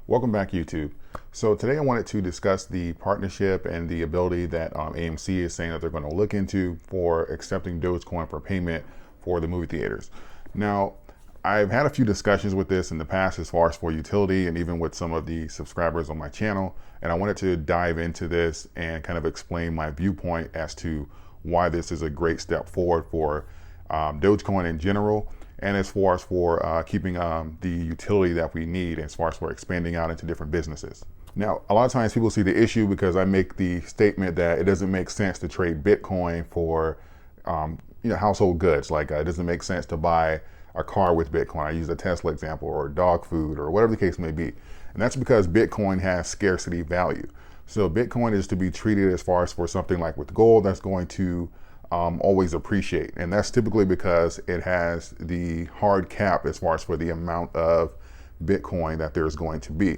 Welcome back, YouTube. So today I wanted to discuss the partnership and the ability that AMC is saying that they're going to look into for accepting Dogecoin for payment for the movie theaters. Now, I've had a few discussions with this in the past as far as for utility and even with some of the subscribers on my channel. And I wanted to dive into this and kind of explain my viewpoint as to why this is a great step forward for Dogecoin in general, and as far as for keeping the utility that we need as far as for expanding out into different businesses. Now, a lot of times people see the issue because I make the statement that it doesn't make sense to trade Bitcoin for household goods. Like it doesn't make sense to buy a car with Bitcoin. I use the Tesla example, or dog food, or whatever the case may be. And that's because Bitcoin has scarcity value. So Bitcoin is to be treated as far as for something like with gold that's going to always appreciate. And that's typically because it has the hard cap as far as for the amount of Bitcoin that there's going to be.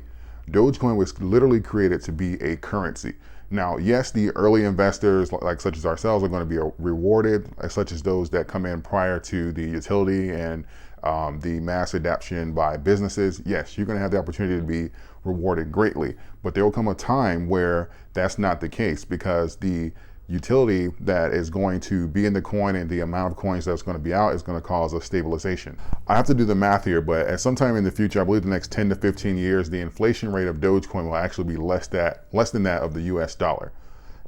Dogecoin was literally created to be a currency. Now, yes, the early investors, like such as ourselves, are going to be rewarded, such as those that come in prior to the utility and the mass adoption by businesses. Yes, you're going to have the opportunity to be rewarded greatly, but there will come a time where that's not the case, because the utility that is going to be in the coin and the amount of coins that's going to be out is going to cause a stabilization. I have to do the math here, but at some time in the future, I believe the next 10 to 15 years, the inflation rate of Dogecoin will actually be less than that of the US dollar.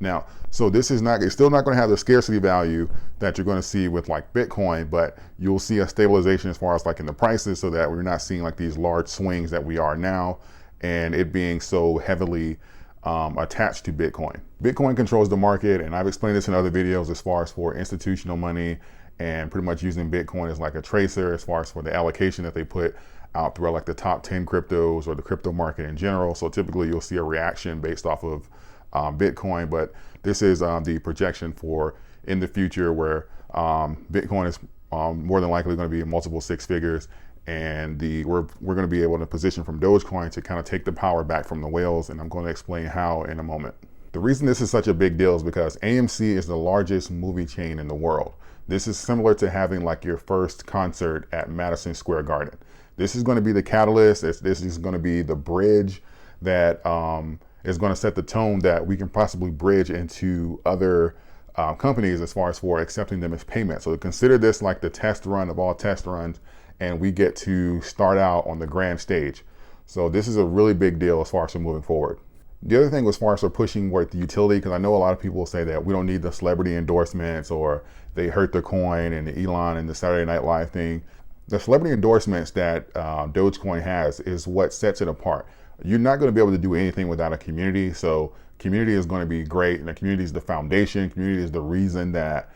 Now, so it's still not going to have the scarcity value that you're going to see with like Bitcoin, but you'll see a stabilization as far as like in the prices, so that we're not seeing like these large swings that we are now, and it being so heavily attached to Bitcoin. Bitcoin controls the market, and I've explained this in other videos as far as for institutional money and pretty much using Bitcoin as like a tracer as far as for the allocation that they put out throughout like the top 10 cryptos or the crypto market in general. So typically you'll see a reaction based off of Bitcoin, but this is the projection for in the future where Bitcoin is more than likely going to be in multiple six figures, and we're going to be able to position from Dogecoin to kind of take the power back from the whales, and I'm going to explain how in a moment. The reason this is such a big deal is because AMC is the largest movie chain in the world. This is similar to having like your first concert at Madison Square Garden. This is going to be the catalyst. This is going to be the bridge that is going to set the tone that we can possibly bridge into other companies as far as for accepting them as payment. So consider this like the test run of all test runs, and we get to start out on the grand stage. So this is a really big deal as far as moving forward. The other thing as far as pushing with the utility, because I know a lot of people say that we don't need the celebrity endorsements or they hurt the coin, and the Elon and the Saturday Night Live thing. The celebrity endorsements that Dogecoin has is what sets it apart. You're not going to be able to do anything without a community. So community is going to be great, and the community is the foundation. Community is the reason that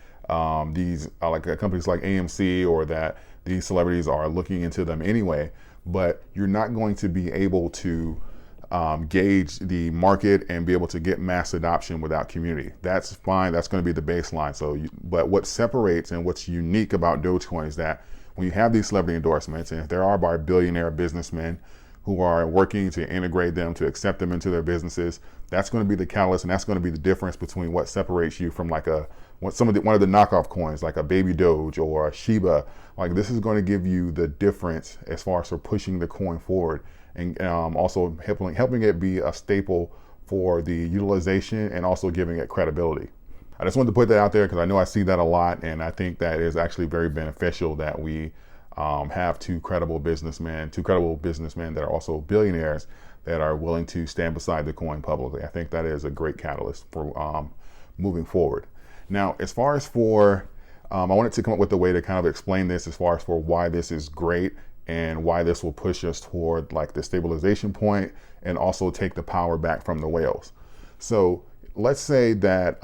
these companies like AMC or that these celebrities are looking into them anyway. But you're not going to be able to gauge the market and be able to get mass adoption without community. That's fine. That's going to be the baseline. But what separates and what's unique about Dogecoin is that when you have these celebrity endorsements, and if there are by billionaire businessmen who are working to integrate them, to accept them into their businesses, that's going to be the catalyst, and that's going to be the difference between what separates you from like one of the knockoff coins, like a Baby Doge or a Shiba. Like this is going to give you the difference as far as for pushing the coin forward, and also helping it be a staple for the utilization and also giving it credibility. I just wanted to put that out there because I know I see that a lot, and I think that is actually very beneficial that we have two credible businessmen that are also billionaires that are willing to stand beside the coin publicly. I think that is a great catalyst for moving forward. Now, as far as for, I wanted to come up with a way to kind of explain this as far as for why this is great and why this will push us toward like the stabilization point and also take the power back from the whales. So let's say that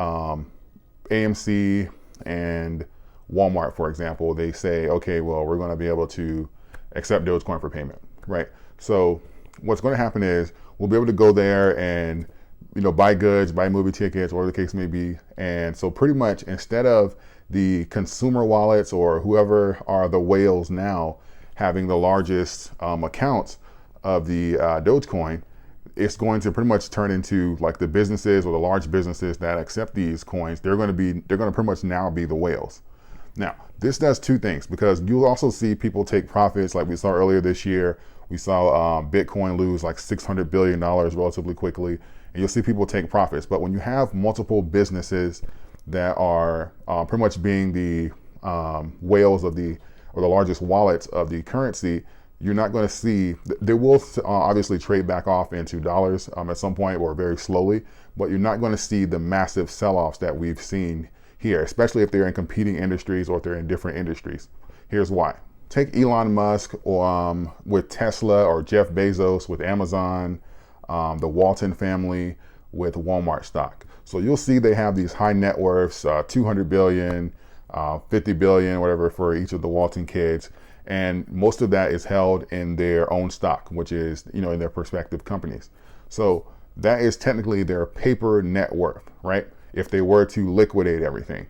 AMC and Walmart, for example, they say, okay, well, we're going to be able to accept Dogecoin for payment, right? So what's going to happen is we'll be able to go there and buy goods, buy movie tickets, whatever the case may be. And so pretty much instead of the consumer wallets or whoever are the whales now having the largest accounts of the Dogecoin, it's going to pretty much turn into like the businesses or the large businesses that accept these coins. They're going to pretty much now be the whales. Now, this does two things, because you'll also see people take profits like we saw earlier this year We saw Bitcoin lose like $600 billion relatively quickly, and you'll see people take profits. But when you have multiple businesses that are pretty much being the whales of the largest wallets of the currency, you're not going to see, they will obviously trade back off into dollars at some point, or very slowly, but you're not going to see the massive sell-offs that we've seen here, especially if they're in competing industries or if they're in different industries. Here's why. Take Elon Musk or with Tesla, or Jeff Bezos with Amazon, the Walton family with Walmart stock. So you'll see they have these high net worths, 200 billion, 50 billion, whatever, for each of the Walton kids. And most of that is held in their own stock, which is, in their respective companies. So that is technically their paper net worth, right? If they were to liquidate everything.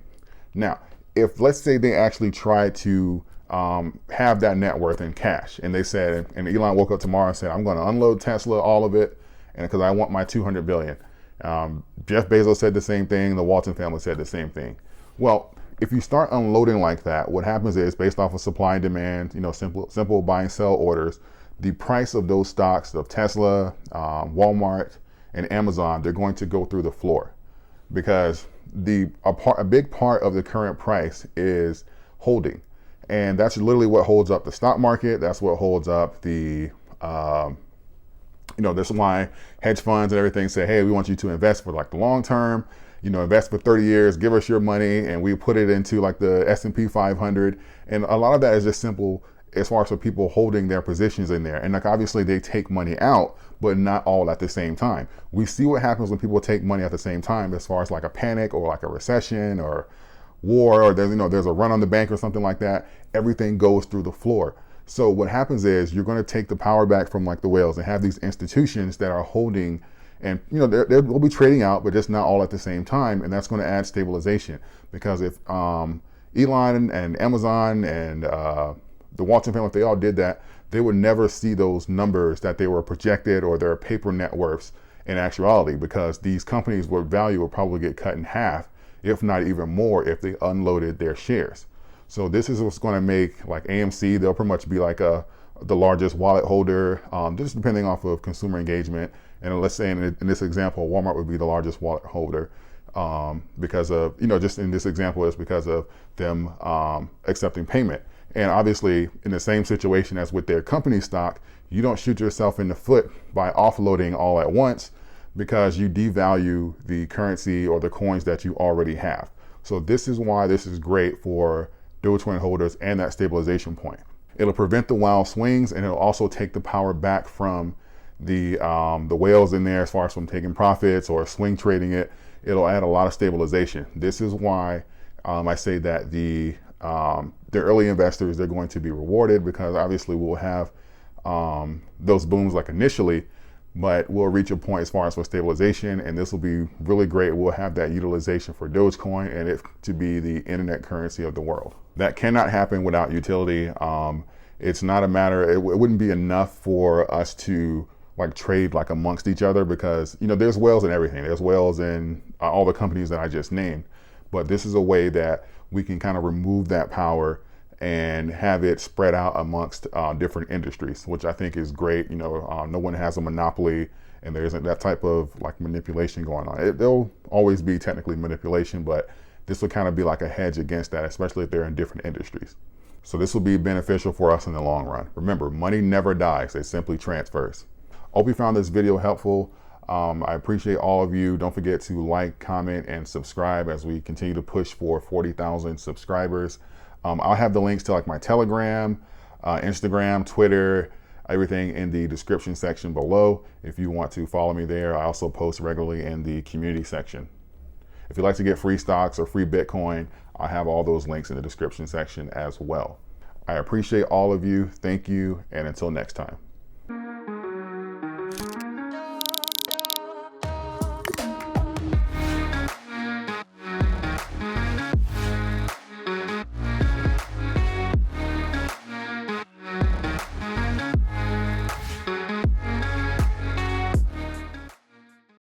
Now, if let's say they actually try to have that net worth in cash, and they said, and Elon woke up tomorrow and said, I'm going to unload Tesla, all of it, and because I want my 200 billion. Jeff Bezos said the same thing. The Walton family said the same thing. Well, if you start unloading like that, what happens is, based off of supply and demand, simple buy and sell orders, the price of those stocks of Tesla, Walmart, and Amazon, they're going to go through the floor, because a big part of the current price is holding. And that's literally what holds up the stock market. That's what holds up the, this is why hedge funds and everything say, hey, we want you to invest for like the long term, invest for 30 years, give us your money, and we put it into like the S&P 500. And a lot of that is just simple as far as for people holding their positions in there. And like, obviously they take money out, but not all at the same time. We see what happens when people take money at the same time, as far as like a panic or like a recession or war, or there's a run on the bank or something like that. Everything goes through the floor. So what happens is, you're going to take the power back from like the whales and have these institutions that are holding, and they'll be trading out, but just not all at the same time. And that's going to add stabilization, because if Elon and Amazon and the Walton family, if they all did that, they would never see those numbers that they were projected, or their paper net worths, in actuality, because these companies' value would probably get cut in half, if not even more, if they unloaded their shares. So this is what's going to make like AMC, they'll pretty much be like the largest wallet holder, just depending off of consumer engagement. And let's say in this example, Walmart would be the largest wallet holder, because of, just in this example, it's because of them accepting payment. And obviously, in the same situation as with their company stock, you don't shoot yourself in the foot by offloading all at once, because you devalue the currency or the coins that you already have. So this is why this is great for Dogecoin holders and that stabilization point. It'll prevent the wild swings, and it'll also take the power back from the whales in there, as far as from taking profits or swing trading it. It'll add a lot of stabilization. This is why I say that the early investors, they're going to be rewarded, because obviously we'll have those booms like initially, but we'll reach a point as far as for stabilization, and this will be really great. We'll have that utilization for Dogecoin, and it to be the internet currency of the world. That cannot happen without utility. It's not a matter, it wouldn't be enough for us to like trade like amongst each other, because there's whales in everything. There's whales in all the companies that I just named, but this is a way that we can kind of remove that power and have it spread out amongst different industries, which I think is great. No one has a monopoly, and there isn't that type of like manipulation going on. There'll always be technically manipulation, but this will kind of be like a hedge against that, especially if they're in different industries. So this will be beneficial for us in the long run. Remember, money never dies, it simply transfers. Hope you found this video helpful. I appreciate all of you. Don't forget to like, comment, and subscribe as we continue to push for 40,000 subscribers. I'll have the links to like my Telegram, Instagram, Twitter, everything in the description section below if you want to follow me there. I also post regularly in the community section. If you'd like to get free stocks or free Bitcoin, I have all those links in the description section as well. I appreciate all of you. Thank you. And until next time.